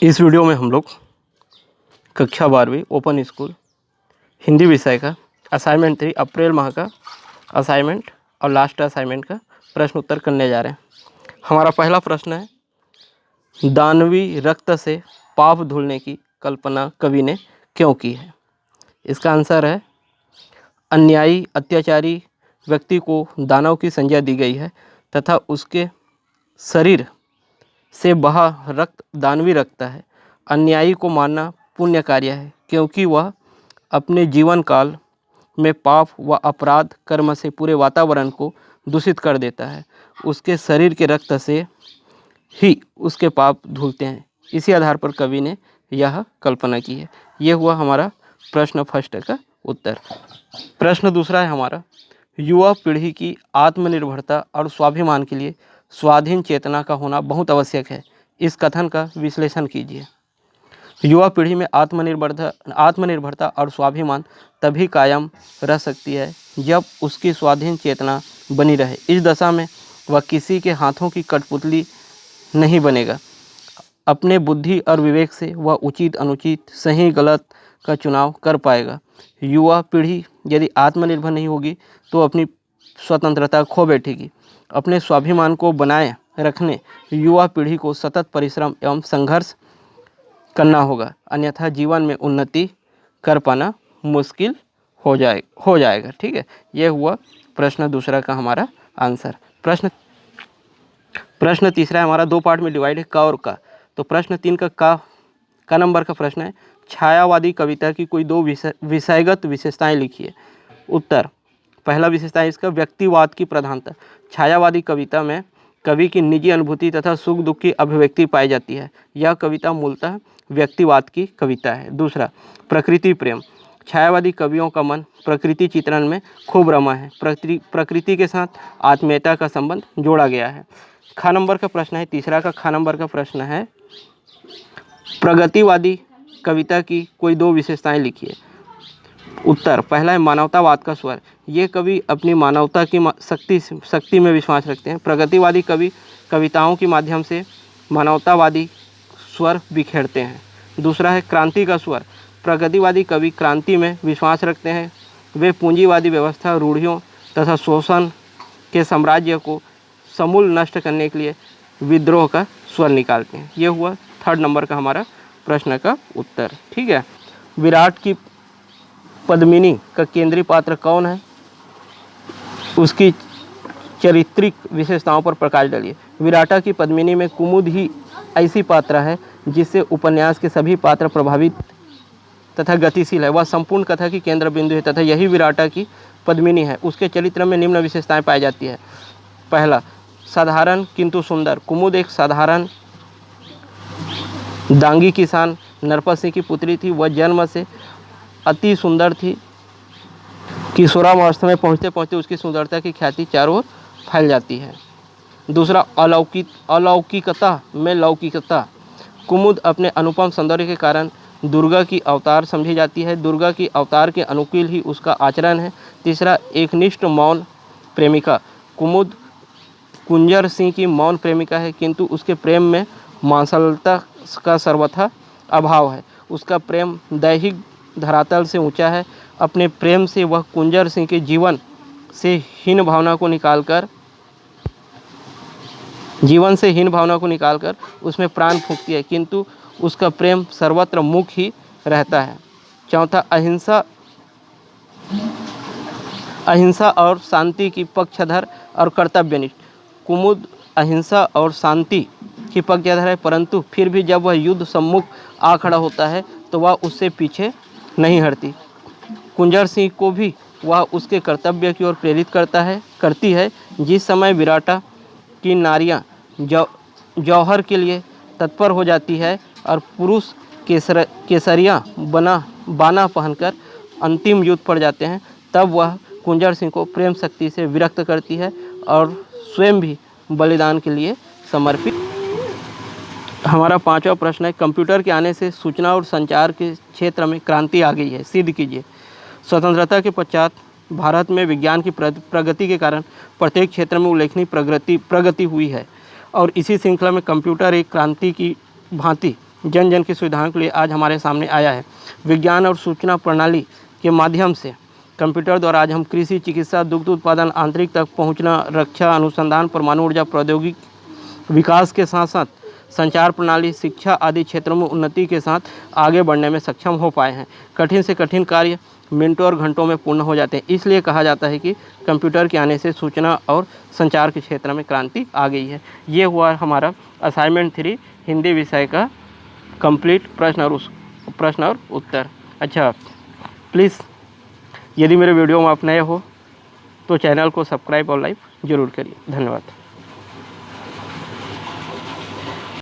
इस वीडियो में हम लोग कक्षा 12वीं ओपन स्कूल हिंदी विषय का असाइनमेंट 3 अप्रैल माह का असाइनमेंट और लास्ट असाइनमेंट का प्रश्न उत्तर करने जा रहे हैं। हमारा पहला प्रश्न है, दानवी रक्त से पाप धुलने की कल्पना कवि ने क्यों की है? इसका आंसर है, अन्यायी अत्याचारी व्यक्ति को दानव की संज्ञा दी गई है तथा उसके शरीर से बहा रक्त दानवी रक्त है। अन्यायी को मारना पुण्य कार्य है क्योंकि वह अपने जीवन काल में पाप व अपराध कर्म से पूरे वातावरण को दूषित कर देता है। उसके शरीर के रक्त से ही उसके पाप धुलते हैं। इसी आधार पर कवि ने यह कल्पना की है। यह हुआ हमारा प्रश्न फर्स्ट का उत्तर। प्रश्न दूसरा है हमारा, युवा पीढ़ी की आत्मनिर्भरता और स्वाभिमान के लिए स्वाधीन चेतना का होना बहुत आवश्यक है। इस कथन का विश्लेषण कीजिए। युवा पीढ़ी में आत्मनिर्भरता और स्वाभिमान तभी कायम रह सकती है जब उसकी स्वाधीन चेतना बनी रहे। इस दशा में वह किसी के हाथों की कठपुतली नहीं बनेगा। अपने बुद्धि और विवेक से वह उचित अनुचित सही गलत का चुनाव कर पाएगा। युवा पीढ़ी यदि आत्मनिर्भर नहीं होगी तो अपनी स्वतंत्रता खो बैठेगी। अपने स्वाभिमान को बनाए रखने युवा पीढ़ी को सतत परिश्रम एवं संघर्ष करना होगा, अन्यथा जीवन में उन्नति कर पाना मुश्किल हो जाएगा। ठीक है, यह हुआ प्रश्न दूसरा का हमारा आंसर। प्रश्न तीसरा है हमारा, दो पार्ट में डिवाइड है, क और का। तो प्रश्न 3 का नंबर का प्रश्न है, छायावादी कविता की कोई दो विषयगत विशेषताएं लिखिए। उत्तर, पहला विशेषता है इसका व्यक्तिवाद की प्रधानता। छायावादी कविता में कवि की निजी अनुभूति तथा सुख दुख की अभिव्यक्ति पाई जाती है। यह कविता मूलतः व्यक्तिवाद की कविता है। दूसरा, प्रकृति प्रेम। छायावादी कवियों का मन प्रकृति चित्रण में खूब रमा है। प्रकृति के साथ आत्मीयता का संबंध जोड़ा गया है। ख नंबर का प्रश्न है तीसरा का, ख नंबर का प्रश्न है, प्रगतिवादी कविता की कोई दो विशेषताएं लिखिए। उत्तर, पहला है मानवतावाद का स्वर। ये कवि अपनी मानवता की शक्ति में विश्वास रखते हैं। प्रगतिवादी कवि कविताओं के माध्यम से मानवतावादी स्वर बिखेरते हैं। दूसरा है क्रांति का स्वर। प्रगतिवादी कवि क्रांति में विश्वास रखते हैं। वे पूंजीवादी व्यवस्था, रूढ़ियों तथा शोषण के साम्राज्य को समूल नष्ट करने के लिए विद्रोह का स्वर निकालते हैं। ये हुआ थर्ड नंबर का हमारा प्रश्न का उत्तर। ठीक है, विराट की पद्मिनी का केंद्रीय पात्र कौन है? उसकी चारित्रिक विशेषताओं पर प्रकाश डालिए। विराटा की पद्मिनी में कुमुद ही ऐसी पात्र है जिससे उपन्यास के सभी पात्र प्रभावित तथा गतिशील है। वह संपूर्ण कथा की केंद्र बिंदु है तथा यही विराटा की पद्मिनी है। उसके चरित्र में निम्न विशेषताएं पाई जाती है। पहला, साधारण किंतु सुंदर। कुमुद एक साधारण दांगी किसान नरपत सिंह की पुत्री थी। वह जन्म से अति सुंदर थी। किशोरावस्था में पहुँचते पहुँचते उसकी सुंदरता की ख्याति चारों ओर फैल जाती है। दूसरा, अलौकिकता में लौकिकता। कुमुद अपने अनुपम सौंदर्य के कारण दुर्गा की अवतार समझी जाती है। दुर्गा की अवतार के अनुकूल ही उसका आचरण है। तीसरा, एकनिष्ठ मौन प्रेमिका। कुमुद कुंजर सिंह की मौन प्रेमिका है, किंतु उसके प्रेम में मांसलता का सर्वथा अभाव है। उसका प्रेम दैहिक धरातल से ऊंचा है। अपने प्रेम से वह कुंजर सिंह के जीवन से हीन भावना को निकालकर उसमें प्राण फूंकती है, किंतु उसका प्रेम सर्वत्र मुख ही रहता है। चौथा, अहिंसा और शांति की पक्षधर और कर्तव्यनिष्ठ। कुमुद अहिंसा और शांति की पक्षधर है, परंतु फिर भी जब वह युद्ध सम्मुख आ खड़ा होता है तो वह उससे पीछे नहीं हटती। कुंजर सिंह को भी वह उसके कर्तव्य की ओर प्रेरित करती है। जिस समय विराटा की नारियां जौहर के लिए तत्पर हो जाती है और पुरुष केसरिया बाना पहनकर अंतिम युद्ध पड़ जाते हैं, तब वह कुंजर सिंह को प्रेम शक्ति से विरक्त करती है और स्वयं भी बलिदान के लिए समर्पित। हमारा पांचवा प्रश्न है, कंप्यूटर के आने से सूचना और संचार के क्षेत्र में क्रांति आ गई है, सिद्ध कीजिए। स्वतंत्रता के पश्चात भारत में विज्ञान की प्रगति के कारण प्रत्येक क्षेत्र में उल्लेखनीय प्रगति हुई है और इसी श्रृंखला में कंप्यूटर एक क्रांति की भांति जन जन की सुविधाओं के लिए आज हमारे सामने आया है। विज्ञान और सूचना प्रणाली के माध्यम से कंप्यूटर द्वारा आज हम कृषि, चिकित्सा, दुग्ध उत्पादन, आंतरिक तक पहुंचना, रक्षा, अनुसंधान, परमाणु ऊर्जा प्रौद्योगिकी विकास के साथ साथ संचार प्रणाली, शिक्षा आदि क्षेत्रों में उन्नति के साथ आगे बढ़ने में सक्षम हो पाए हैं। कठिन से कठिन कार्य मिनटों और घंटों में पूर्ण हो जाते हैं। इसलिए कहा जाता है कि कंप्यूटर के आने से सूचना और संचार के क्षेत्र में क्रांति आ गई है। ये हुआ हमारा असाइनमेंट 3 हिंदी विषय का कंप्लीट प्रश्न और उत्तर। अच्छा, प्लीज़ यदि मेरे वीडियो में आप नए हो तो चैनल को सब्सक्राइब और लाइक ज़रूर करिए। धन्यवाद।